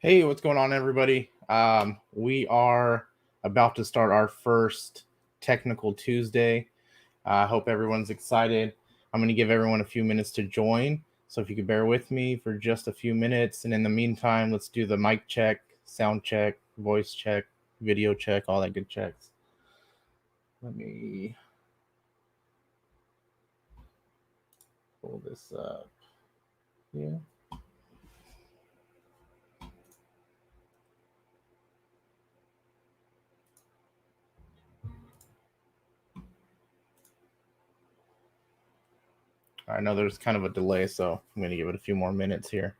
Hey, what's going on, everybody? We are about to start our first Technical Tuesday. I hope everyone's excited. I'm going to give everyone a few minutes to join. So if you could bear with me for just a few minutes. And in the meantime, let's do the mic check, sound check, voice check, video check, all that good checks. Let me pull this up here. I know there's kind of a delay, so I'm going to give it a few more minutes here.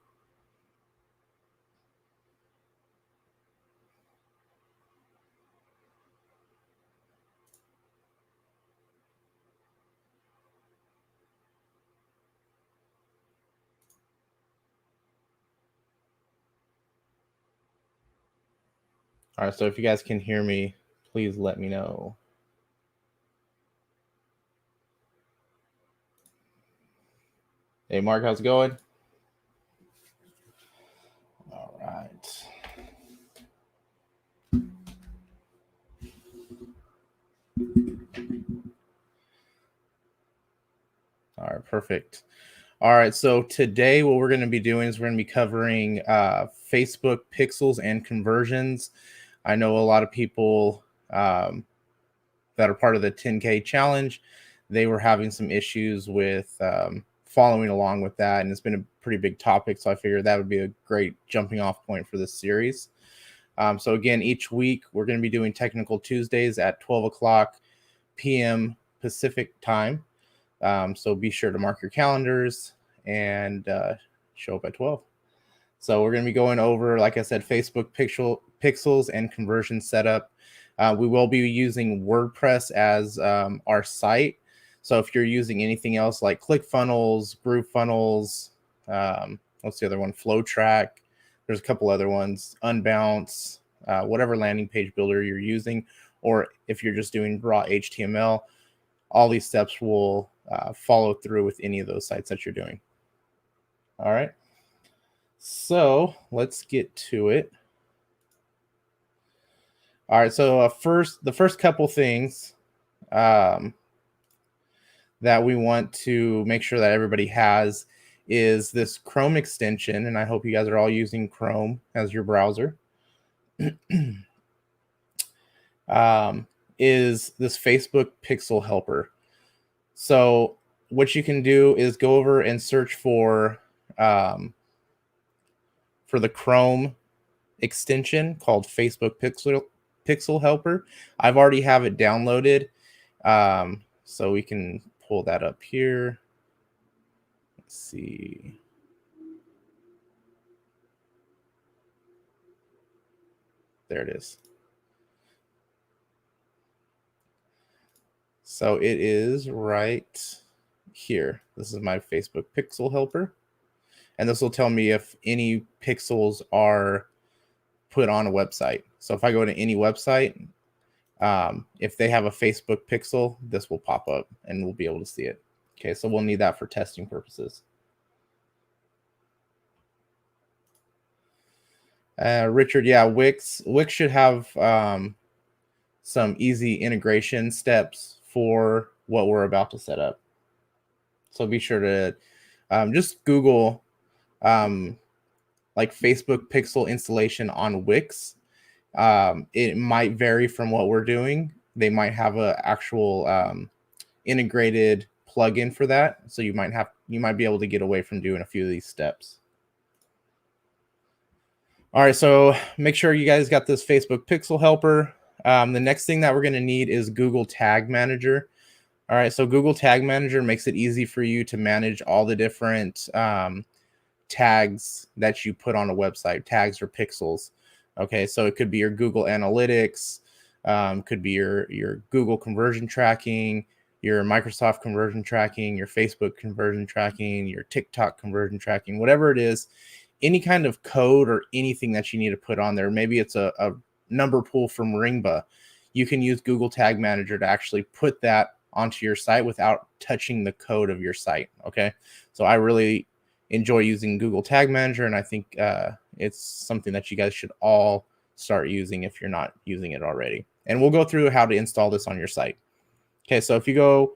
All right, so if you guys can hear me, please let me know. Hey, Mark, how's it going? All right. All right, perfect. All right, so today what we're going to be doing is we're going to be covering Facebook pixels and conversions. I know a lot of people that are part of the 10K challenge, they were having some issues with following along with that, and it's been a pretty big topic, so I figured that would be a great jumping off point for this series. So again, each week we're going to be doing Technical Tuesdays at 12 o'clock p.m. Pacific time. So be sure to mark your calendars and show up at 12. So we're going to be going over, like I said, Facebook pixels and conversion setup. We will be using WordPress as our site. So if you're using anything else like ClickFunnels, GrooveFunnels, what's the other one? FlowTrack. There's a couple other ones, Unbounce, whatever landing page builder you're using, or if you're just doing raw HTML, all these steps will follow through with any of those sites that you're doing. All right. So let's get to it. All right. So the first couple things that we want to make sure that everybody has is this Chrome extension. And I hope you guys are all using Chrome as your browser. Is this Facebook Pixel Helper. So what you can do is go over and search for the Chrome extension called Facebook Pixel Helper. I've already have it downloaded, so we can pull that up here. Let's see. There it is. So it is right here. This is my Facebook Pixel Helper. And this will tell me if any pixels are put on a website. So if I go to any website, if they have a Facebook pixel, this will pop up and we'll be able to see it. Okay, so we'll need that for testing purposes. Richard, yeah, Wix should have some easy integration steps for what we're about to set up. So be sure to just Google like Facebook pixel installation on Wix. It might vary from what we're doing. They might have an actual integrated plugin for that. So you might be able to get away from doing a few of these steps. All right, so make sure you guys got this Facebook Pixel Helper. The next thing that we're going to need is Google Tag Manager. All right, so Google Tag Manager makes it easy for you to manage all the different tags that you put on a website, tags or pixels. Okay, so it could be your Google Analytics, could be your Google conversion tracking, your Microsoft conversion tracking, your Facebook conversion tracking, your TikTok conversion tracking, whatever it is, any kind of code or anything that you need to put on there. Maybe it's a number pool from Ringba. You can use Google Tag Manager to actually put that onto your site without touching the code of your site. Okay, so I really enjoy using Google Tag Manager, and I think It's something that you guys should all start using if you're not using it already. And we'll go through how to install this on your site. Okay, so if you go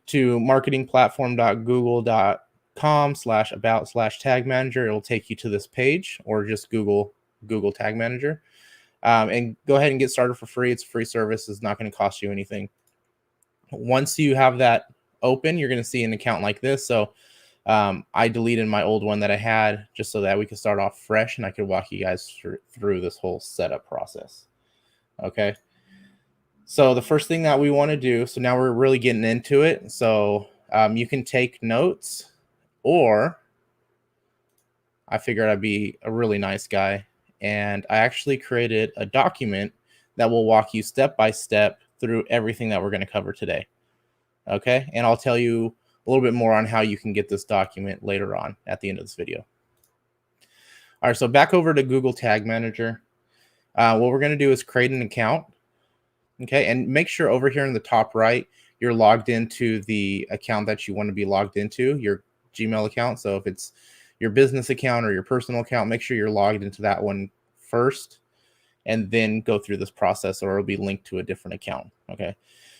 to marketingplatform.google.com/about/tag manager, it'll take you to this page, or just Google Tag Manager. And go ahead and get started for free. It's a free service. It's not going to cost you anything. Once you have that open, you're going to see an account like this. So I deleted my old one that I had just so that we could start off fresh and I could walk you guys through this whole setup process. Okay. So the first thing that we want to do, so now we're really getting into it. So you can take notes, or I figured I'd be a really nice guy, and I actually created a document that will walk you step by step through everything that we're going to cover today. Okay, and I'll tell you a little bit more on how you can get this document later on at the end of this video. All right, so back over to Google Tag Manager. What we're going to do is create an account. Okay, and make sure over here in the top right, you're logged into the account that you want to be logged into, your Gmail account. So if it's your business account or your personal account, make sure you're logged into that one first, and then go through this process, or it'll be linked to a different account. Okay,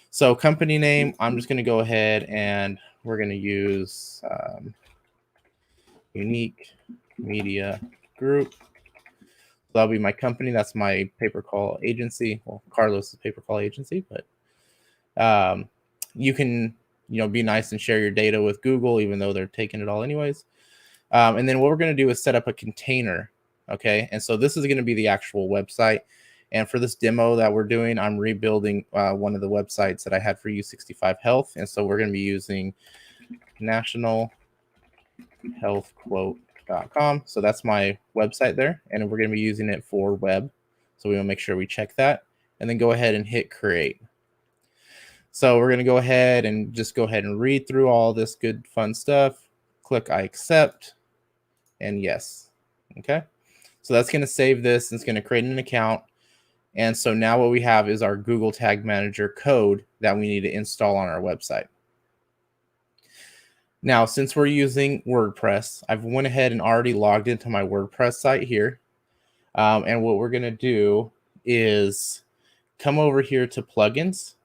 so company name, I'm just going to go ahead and we're going to use Unique Media Group. That'll be my company. That's my pay-per-call agency. Well, Carlos's pay-per-call agency, but you can, be nice and share your data with Google, even though they're taking it all anyways. And then what we're going to do is set up a container. Okay, and so this is going to be the actual website. And for this demo that we're doing, I'm rebuilding one of the websites that I had for U65 Health, and so we're going to be using nationalhealthquote.com. So that's my website there, and we're going to be using it for web. So we want to make sure we check that, and then go ahead and hit create. So we're going to go ahead and just go ahead and read through all this good fun stuff. Click I accept, and yes. Okay, so that's going to save this, and it's going to create an account. And so now what we have is our Google Tag Manager code that we need to install on our website. Now, since we're using WordPress, I've went ahead and already logged into my WordPress site here. And what we're going to do is come over here to plugins.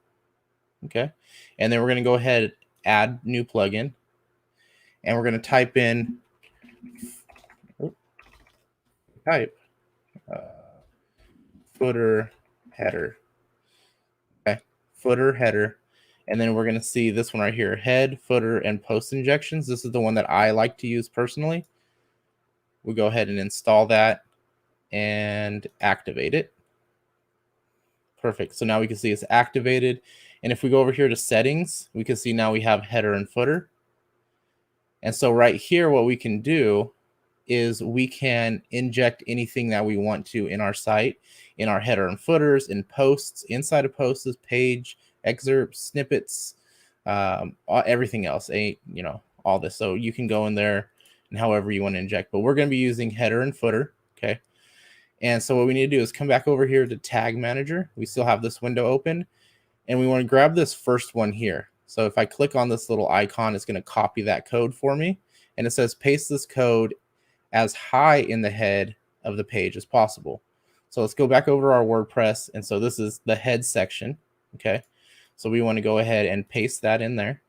Okay. And then we're going to go ahead and add new plugin. And we're going to type in footer header. Okay. Footer header. And then we're going to see this one right here, head, footer, and post injections. This is the one that I like to use personally. We'll go ahead and install that and activate it. Perfect. So now we can see it's activated. And if we go over here to settings, we can see now we have header and footer. And so right here, what we can do is we can inject anything that we want to in our site, in our header and footers, in posts, inside of posts, page, excerpts, snippets, everything else, all this. So you can go in there and however you want to inject, but we're going to be using header and footer. Okay. And so what we need to do is come back over here to Tag Manager. We still have this window open, and we want to grab this first one here. So if I click on this little icon, it's going to copy that code for me. And it says paste this code as high in the head of the page as possible. So let's go back over our WordPress. And so this is the head section. Okay. So we want to go ahead and paste that in there.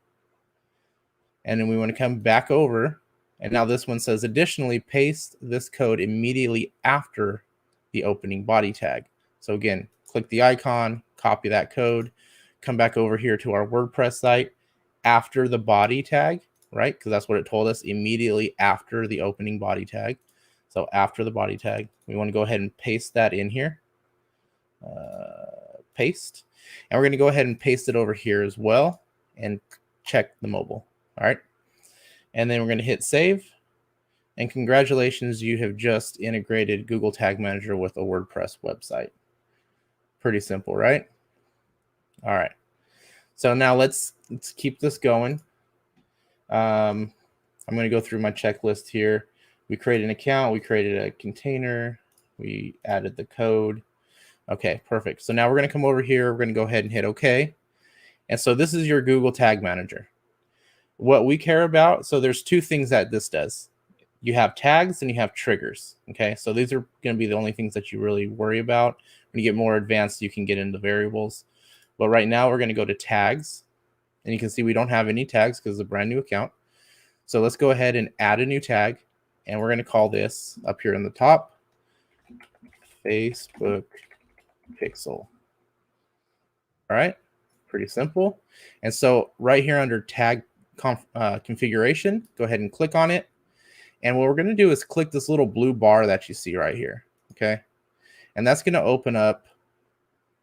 And then we want to come back over. And now this one says, additionally, paste this code immediately after the opening body tag. So again, click the icon, copy that code, come back over here to our WordPress site after the body tag, right? Because that's what it told us, immediately after the opening body tag. So after the body tag, we want to go ahead and paste that in here. Paste. And we're going to go ahead and paste it over here as well and check the mobile. All right. And then we're going to hit save. And congratulations, you have just integrated Google Tag Manager with a WordPress website. Pretty simple, right? All right. So now let's keep this going. I'm going to go through my checklist here. We created an account. We created a container. We added the code. Okay, perfect. So now we're going to come over here. We're going to go ahead and hit OK. And so this is your Google Tag Manager. What we care about, so there's two things that this does. you have tags and you have triggers. Okay, so these are going to be the only things that you really worry about. When you get more advanced, you can get into variables. But right now we're going to go to tags, and you can see we don't have any tags because it's a brand new account. So let's go ahead and add a new tag, and we're going to call this up here in the top, Facebook Pixel. All right, pretty simple. And so right here under tag configuration, go ahead and click on it. And what we're going to do is click this little blue bar that you see right here. Okay, and that's going to open up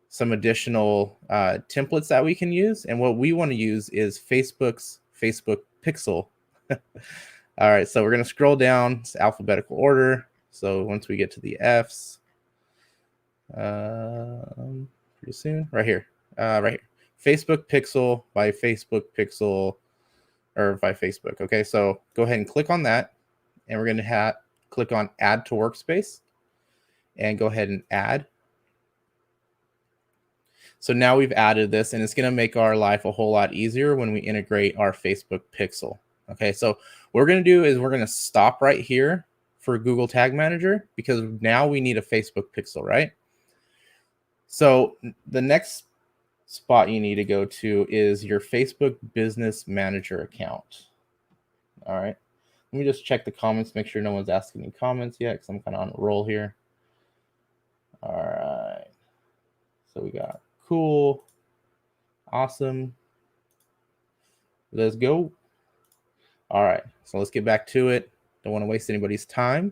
some additional templates that we can use. And what we want to use is Facebook's Facebook Pixel. All right, so we're going to scroll down. It's alphabetical order. So once we get to the F's, pretty soon, right here, Facebook Pixel by Facebook Pixel, or by Facebook. Okay, so go ahead and click on that, and we're going to click on Add to Workspace, and go ahead and add. So now we've added this, and it's going to make our life a whole lot easier when we integrate our Facebook Pixel. Okay, so what we're going to do is we're going to stop right here for Google Tag Manager, because now we need a Facebook Pixel, right? So the next spot you need to go to is your Facebook Business Manager account. All right, let me just check the comments, make sure no one's asking any comments yet, because I'm kind of on a roll here. All right, so we got cool, awesome, let's go. All right, so let's get back to it. Don't want to waste anybody's time.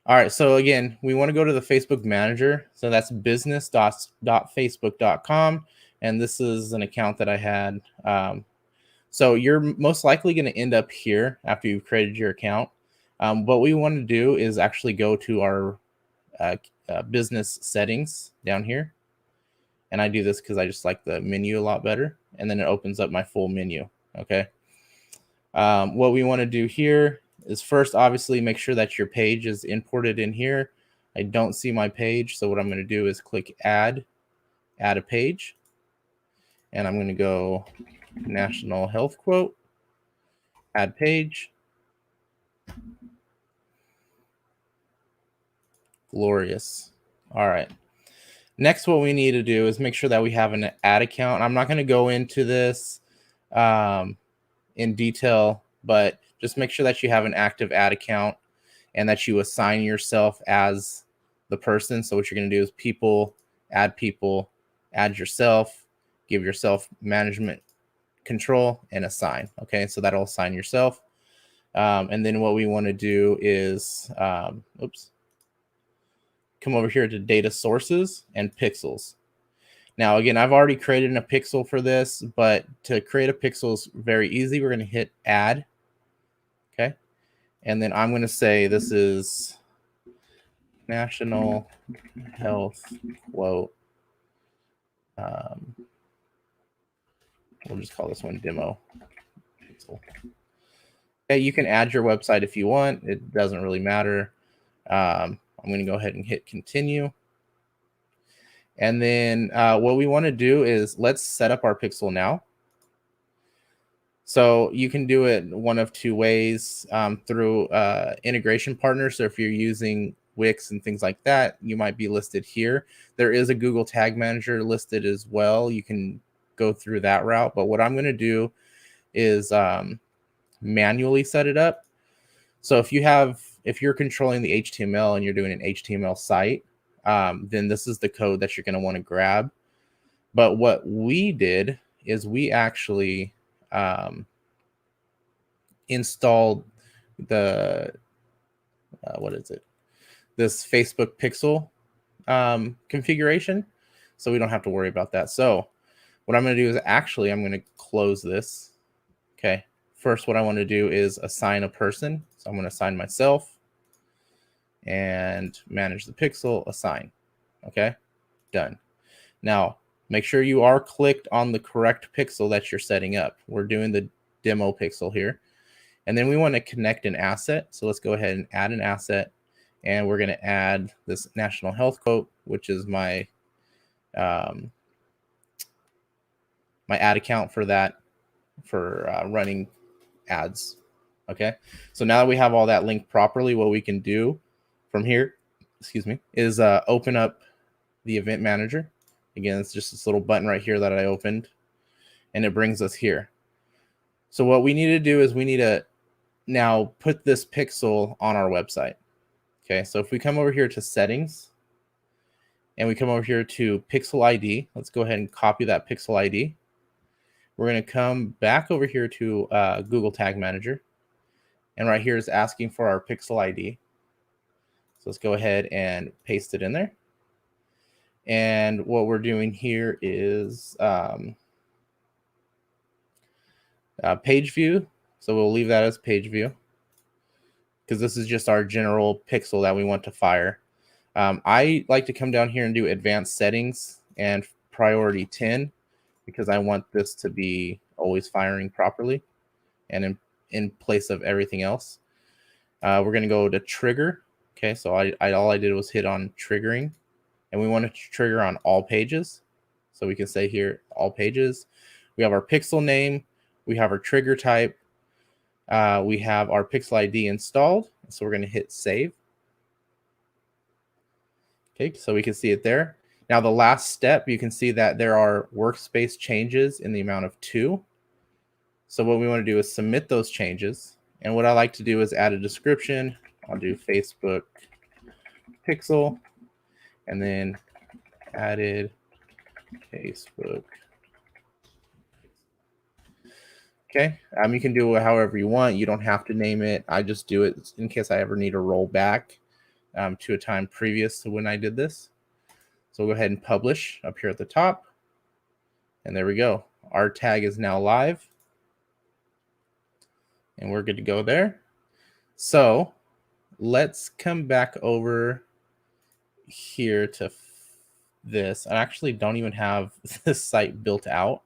All right, so again, we want to go to the Facebook Manager. So that's business.facebook.com, and this is an account that I had. So you're most likely going to end up here after you've created your account. What we want to do is actually go to our business settings down here. And I do this because I just like the menu a lot better. And then it opens up my full menu, okay? What we want to do here is first, obviously, make sure that your page is imported in here. I don't see my page, so what I'm going to do is click add a page. And I'm going to go National Health Quote, add page. Glorious. All right. Next, what we need to do is make sure that we have an ad account. I'm not going to go into this in detail, but just make sure that you have an active ad account and that you assign yourself as the person. So what you're going to do is people, add yourself, give yourself management control, and assign. Okay, so that'll assign yourself. And then what we want to do is, come over here to data sources and pixels. Now, again, I've already created a pixel for this, but to create a pixel is very easy. We're going to hit add. Okay. And then I'm going to say this is National Health Quote. We'll just call this one demo pixel. Okay, you can add your website if you want. It doesn't really matter. I'm going to go ahead and hit continue. And then what we want to do is let's set up our pixel now. So you can do it one of two ways, through integration partners. So if you're using Wix and things like that, you might be listed here. There is a Google Tag Manager listed as well. You can go through that route. But what I'm going to do is manually set it up. So if you're controlling the HTML and you're doing an HTML site, then this is the code that you're going to want to grab. But what we did is we actually installed the this Facebook Pixel configuration, so we don't have to worry about that. So what I'm going to do is actually I'm going to close this. Okay, first what I want to do is assign a person. So I'm going to assign myself and manage the pixel, assign. Okay, done. Now make sure you are clicked on the correct pixel that you're setting up. We're doing the demo pixel here. And then we want to connect an asset. So let's go ahead and add an asset. And we're going to add this National Health Quote, which is my my ad account for that, for running ads. Okay, so now that we have all that linked properly, what we can do from here, is open up the event manager. Again, it's just this little button right here that I opened, and it brings us here. So what we need to do is we need to now put this pixel on our website. Okay, so if we come over here to settings and we come over here to pixel ID, let's go ahead and copy that pixel ID. We're going to come back over here to Google Tag Manager. And right here is asking for our pixel ID. So let's go ahead and paste it in there. And what we're doing here is page view. So we'll leave that as page view because this is just our general pixel that we want to fire. I like to come down here and do advanced settings and priority 10 because I want this to be always firing properly and in place of everything else. We're going to go to trigger. Okay, so all I did was hit on triggering, and we want it to trigger on all pages. So we can say here, all pages. We have our pixel name. We have our trigger type. We have our pixel ID installed. So we're going to hit save. Okay, so we can see it there. Now the last step, you can see that there are workspace changes in the amount of 2. So what we want to do is submit those changes. And what I like to do is add a description. I'll do Facebook pixel and then added Facebook. Okay, you can do it however you want. You don't have to name it. I just do it in case I ever need to roll back to a time previous to when I did this. So we'll go ahead and publish up here at the top. And there we go. Our tag is now live. And we're good to go there. So let's come back over here to this. I actually don't even have this site built out.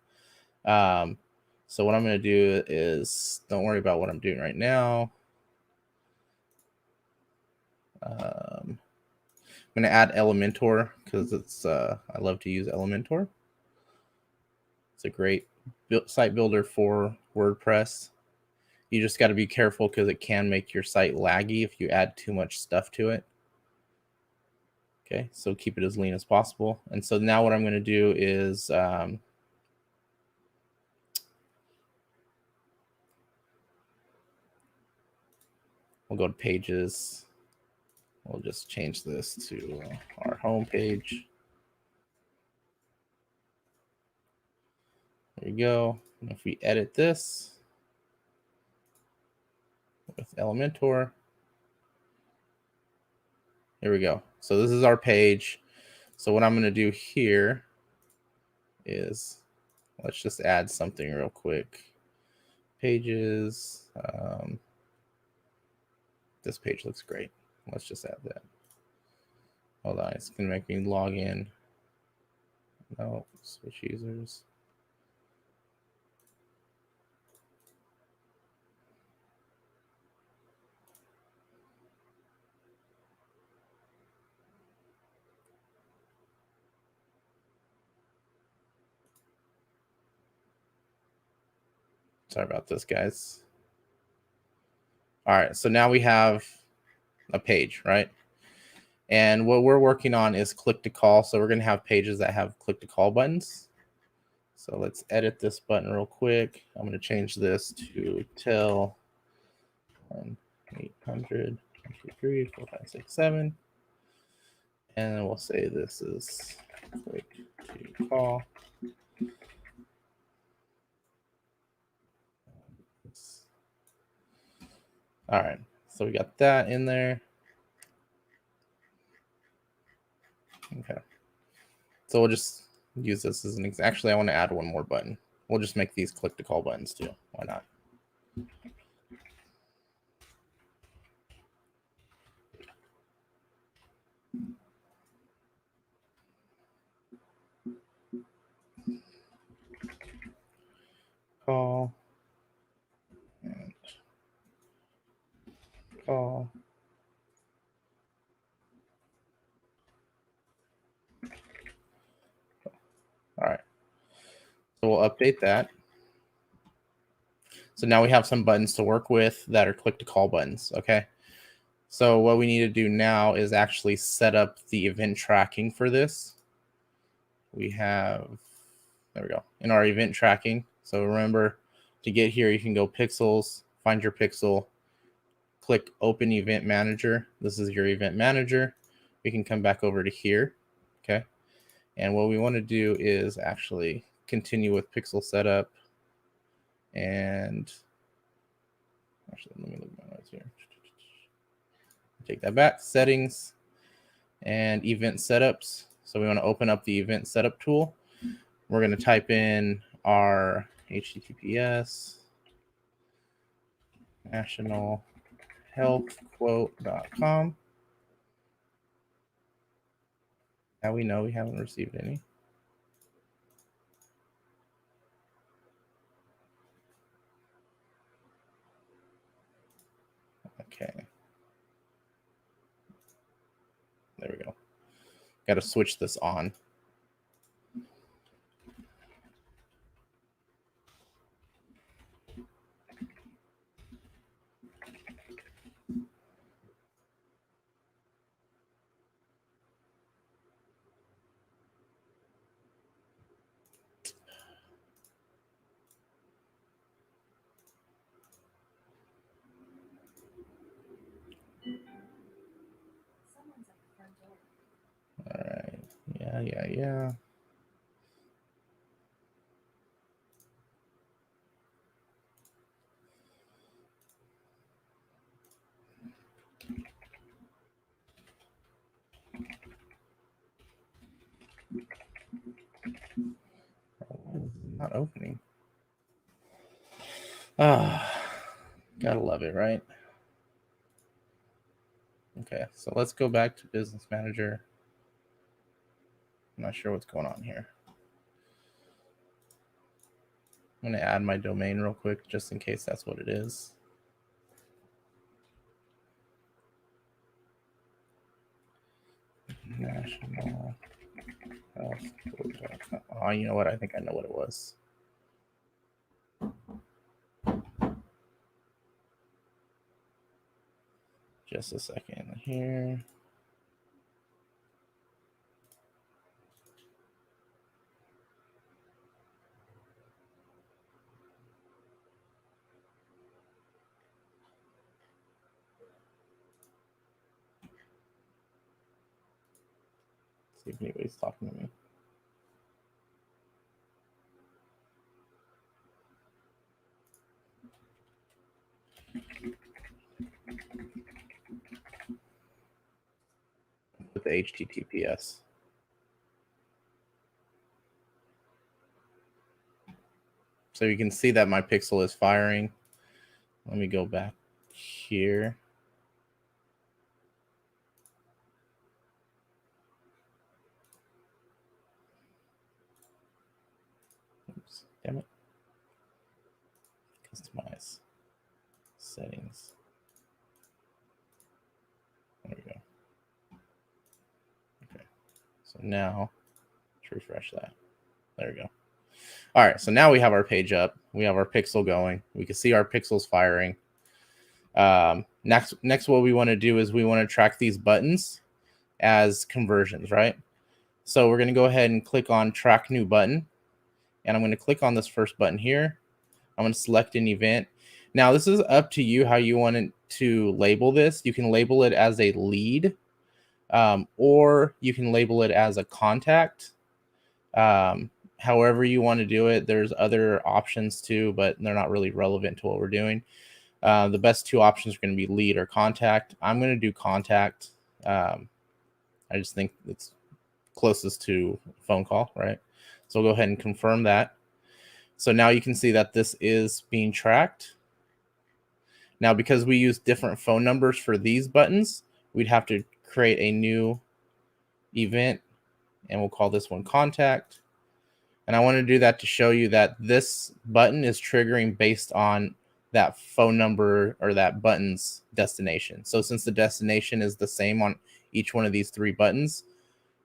So what I'm going to do is, don't worry about what I'm doing right now. I'm going to add Elementor because it's I love to use Elementor. It's a great site builder for WordPress. You just got to be careful because it can make your site laggy if you add too much stuff to it. Okay, so keep it as lean as possible. And so now what I'm going to do is we'll go to pages. We'll just change this to our home page. There you go. And if we edit this with Elementor, there we go. So this is our page. So what I'm going to do here is, let's just add something real quick. Pages. This page looks great. Let's just add that. Hold on, it's going to make me log in. No, switch users. Sorry about this, guys. All right, so now we have a page, right? And what we're working on is click to call. So we're going to have pages that have click to call buttons. So let's edit this button real quick. I'm going to change this to tell 800, 1, 2, 3, 4, 5, 6, 7. And then we'll say this is click to call. All right, so we got that in there. Okay, so we'll just use this as an example. Actually, I want to add one more button. We'll just make these click to call buttons too. Why not? Call and call. All right, so we'll update that. So now we have some buttons to work with that are click to call buttons. Okay. So what we need to do now is actually set up the event tracking for this. We have, there we go, in our event tracking. So remember, to get here, you can go pixels, find your pixel, click open event manager. This is your event manager. We can come back over to here. Okay. And what we want to do is actually continue with pixel setup. And actually, let me look at my notes here. Take that back, settings and event setups. So we want to open up the event setup tool. We're going to type in our HTTPS nationalhealthquote.com. Now we know we haven't received any. Okay. There we go. Got to switch this on. All right. Yeah. Not opening. Gotta love it, right? Okay, so let's go back to Business Manager. I'm not sure what's going on here. I'm going to add my domain real quick, just in case that's what it is. National Health. Oh, you know what? I think I know what it was. Just a second here. See if anybody's talking to me. With the HTTPS. So you can see that my pixel is firing. Let me go back here. Oops, damn it. Customize settings. There we go. Okay. So now let's refresh that. There we go. All right. So now we have our page up. We have our pixel going. We can see our pixels firing. Next, what we want to do is we want to track these buttons as conversions, right? So we're going to go ahead and click on track new button. And I'm going to click on this first button here. I'm going to select an event. Now, this is up to you how you want it to label this. You can label it as a lead, or you can label it as a contact. However you want to do it. There's other options too, but they're not really relevant to what we're doing. The best two options are going to be lead or contact. I'm going to do contact. I just think it's closest to phone call, right? So we'll go ahead and confirm that. So now you can see that this is being tracked. Now, because we use different phone numbers for these buttons, we'd have to create a new event, and we'll call this one contact. And I want to do that to show you that this button is triggering based on that phone number or that button's destination. So since the destination is the same on each one of these three buttons,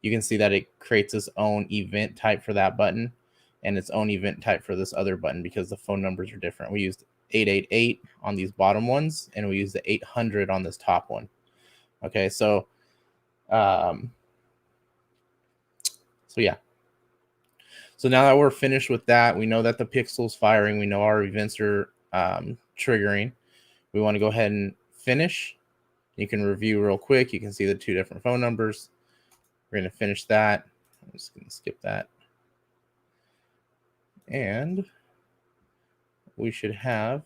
you can see that it creates its own event type for that button and its own event type for this other button because the phone numbers are different. We used 888 on these bottom ones, and we use the 800 on this top one. Okay, so yeah. So now that we're finished with that, we know that the pixel's firing, we know our events are triggering. We want to go ahead and finish. You can review real quick. You can see the 2 different phone numbers. We're going to finish that. I'm just going to skip that. And we should have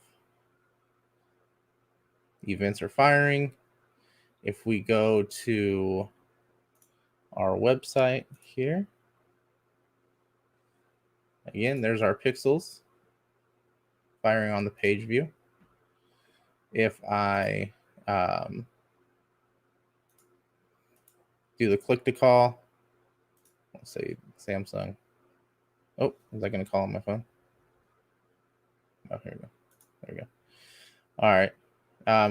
events are firing. If we go to our website here, again, there's our pixels firing on the page view. If I do the click to call, let's say Samsung. Oh, is that going to call on my phone? Oh, here we go. There we go. All right.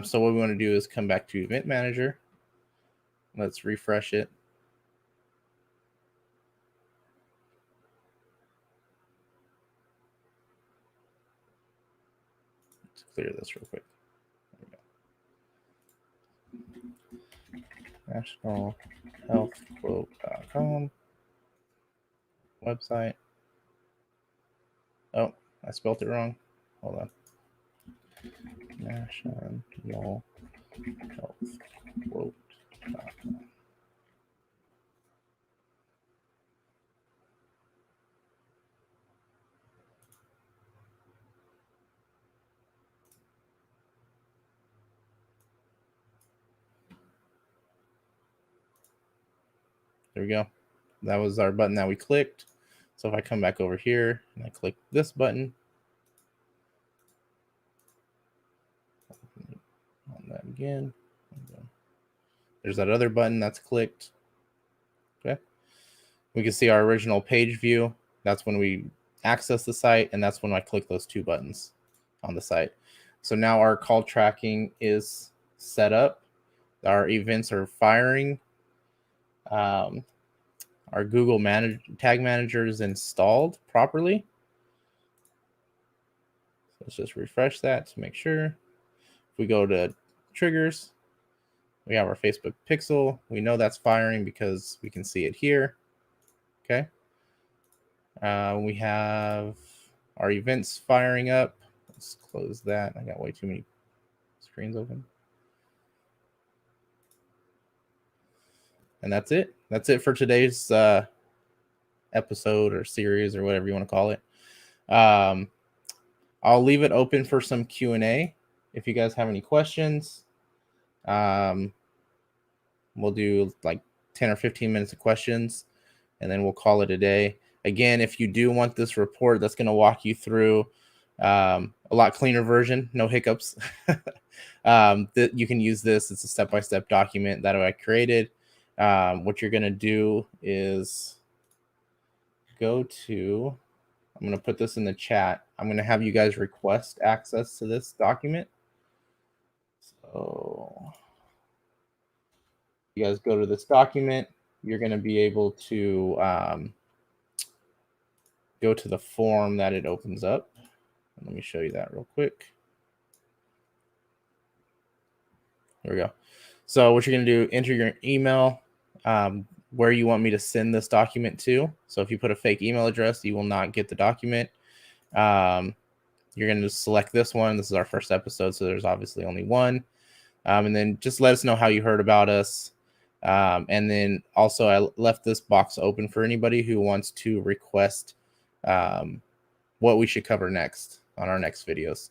So what we want to do is come back to Event Manager. Let's refresh it. Let's clear this real quick. nationalhealthquote.com website. Oh, I spelled it wrong. Hold on. nationalhealthquote.com. There we go. That was our button that we clicked. So if I come back over here and I click this button, on that again, there's that other button that's clicked. Okay. We can see our original page view. That's when we access the site, and that's when I click those 2 buttons on the site. So now our call tracking is set up. Our events are firing. Our Google Tag Manager is installed properly. So let's just refresh that to make sure. If we go to triggers, we have our Facebook pixel. We know that's firing because we can see it here. Okay. We have our events firing up. Let's close that. I got way too many screens open. And that's it. That's it for today's episode or series or whatever you want to call it. I'll leave it open for some Q&A. If you guys have any questions, we'll do like 10 or 15 minutes of questions, and then we'll call it a day. Again, if you do want this report that's going to walk you through a lot cleaner version, no hiccups, that you can use this. It's a step-by-step document that I created. What you're going to do is go to, I'm going to put this in the chat. I'm going to have you guys request access to this document. So you guys go to this document. You're going to be able to go to the form that it opens up. Let me show you that real quick. Here we go. So what you're going to do, enter your email, where you want me to send this document to. So if you put a fake email address, you will not get the document. You're going to select this one. This is our first episode, so there's obviously only one. And then just let us know how you heard about us. And then also I left this box open for anybody who wants to request what we should cover next on our next videos.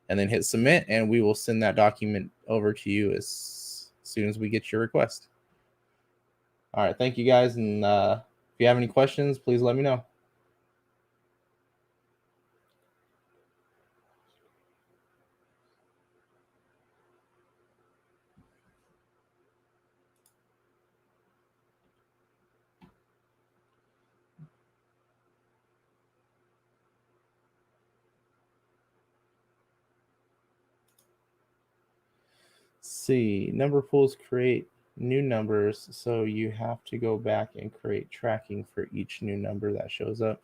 And then hit submit, and we will send that document over to you as soon as we get your request. All right, thank you guys. And if you have any questions, please let me know. See, number pools create new numbers, so you have to go back and create tracking for each new number that shows up.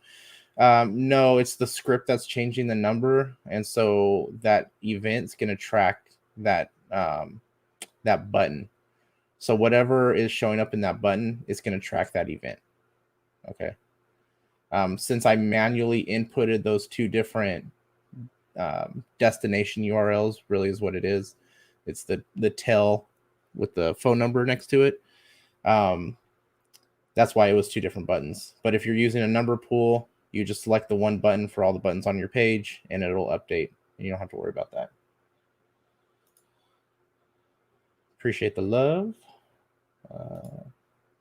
No, it's the script that's changing the number, and so that event's going to track that that button. So whatever is showing up in that button is going to track that event. Okay. Since I manually inputted those two different destination URLs, really is what it is. It's the tail with the phone number next to it. That's why it was two different buttons. But if you're using a number pool, you just select the one button for all the buttons on your page, and it'll update. You don't have to worry about that. Appreciate the love.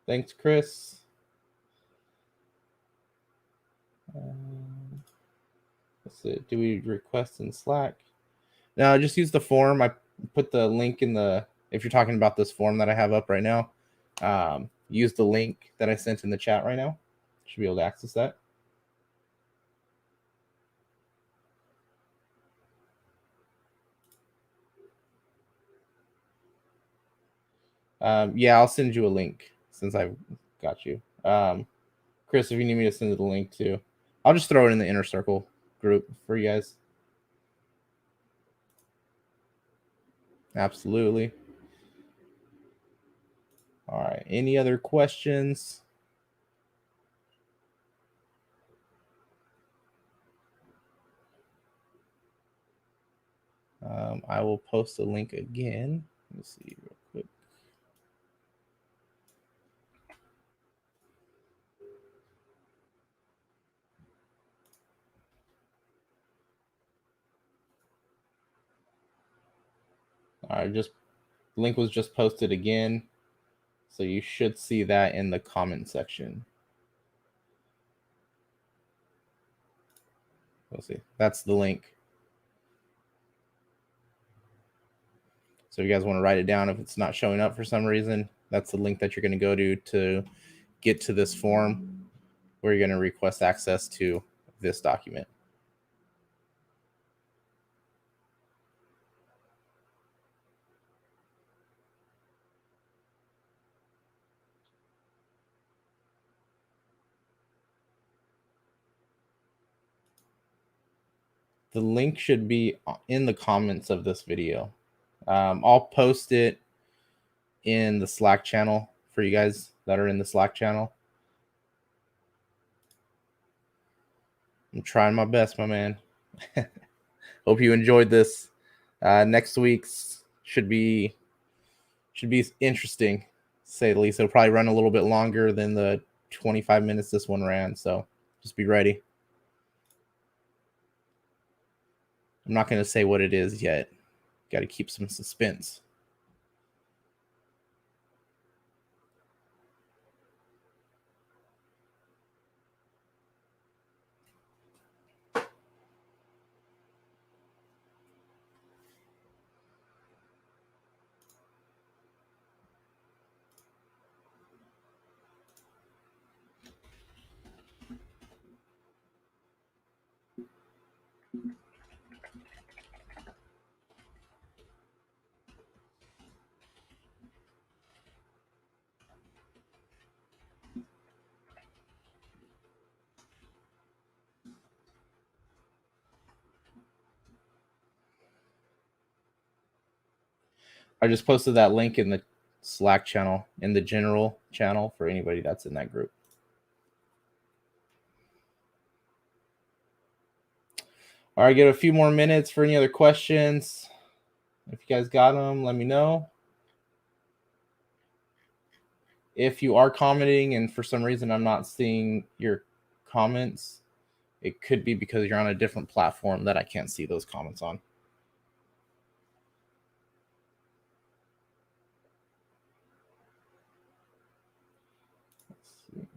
Thanks, Chris. Let's see. Do we request in Slack? No, just use the form. I put the link in the. If you're talking about this form that I have up right now, use the link that I sent in the chat right now. Should be able to access that. Yeah, I'll send you a link since I've got you. Chris, if you need me to send the link too, I'll just throw it in the inner circle group for you guys. Absolutely. All right. Any other questions? I will post the link again. Let me see real quick. All right, just link was just posted again, so you should see that in the comment section. We'll see. That's the link. So if you guys want to write it down, if it's not showing up for some reason, that's the link that you're going to go to get to this form where you're going to request access to this document. The link should be in the comments of this video. I'll post it in the Slack channel for you guys that are in the Slack channel. I'm trying my best, my man. Hope you enjoyed this. Next week's should be interesting, to say the least. It'll probably run a little bit longer than the 25 minutes this one ran, so just be ready. I'm not going to say what it is yet. Got to keep some suspense. I just posted that link in the Slack channel, in the general channel for anybody that's in that group. All right, give a few more minutes for any other questions. If you guys got them, let me know. If you are commenting and for some reason I'm not seeing your comments, it could be because you're on a different platform that I can't see those comments on. Let's see.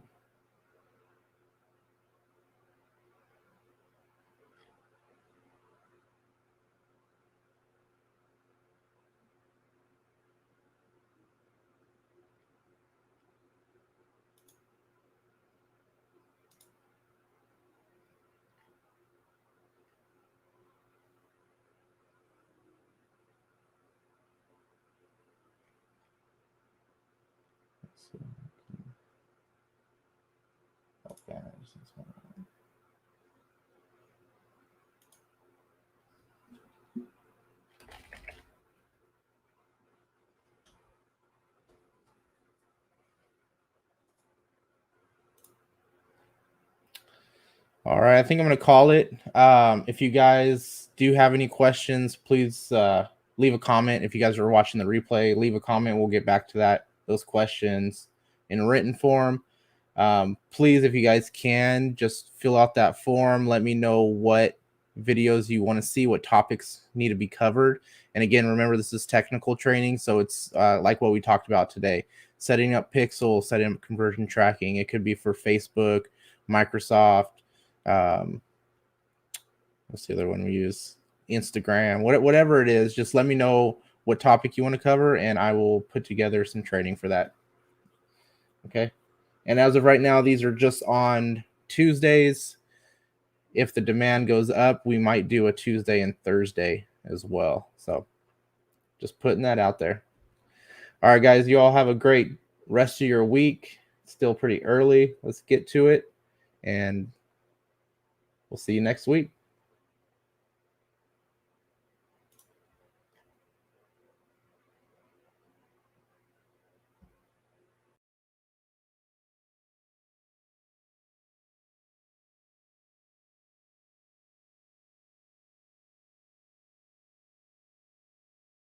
Okay. All right, I think I'm going to call it. If you guys do have any questions, please leave a comment. If you guys are watching the replay, leave a comment. We'll get back to those questions in written form. Please, if you guys can, just fill out that form. Let me know what videos you want to see, what topics need to be covered. And again, remember, this is technical training, so it's like what we talked about today. Setting up pixels, setting up conversion tracking. It could be for Facebook, Microsoft. What's the other one we use? Instagram, whatever it is. Just let me know what topic you want to cover, and I will put together some training for that. Okay. And as of right now, these are just on Tuesdays. If the demand goes up, we might do a Tuesday and Thursday as well. So just putting that out there. All right, guys, you all have a great rest of your week. It's still pretty early. Let's get to it, and we'll see you next week.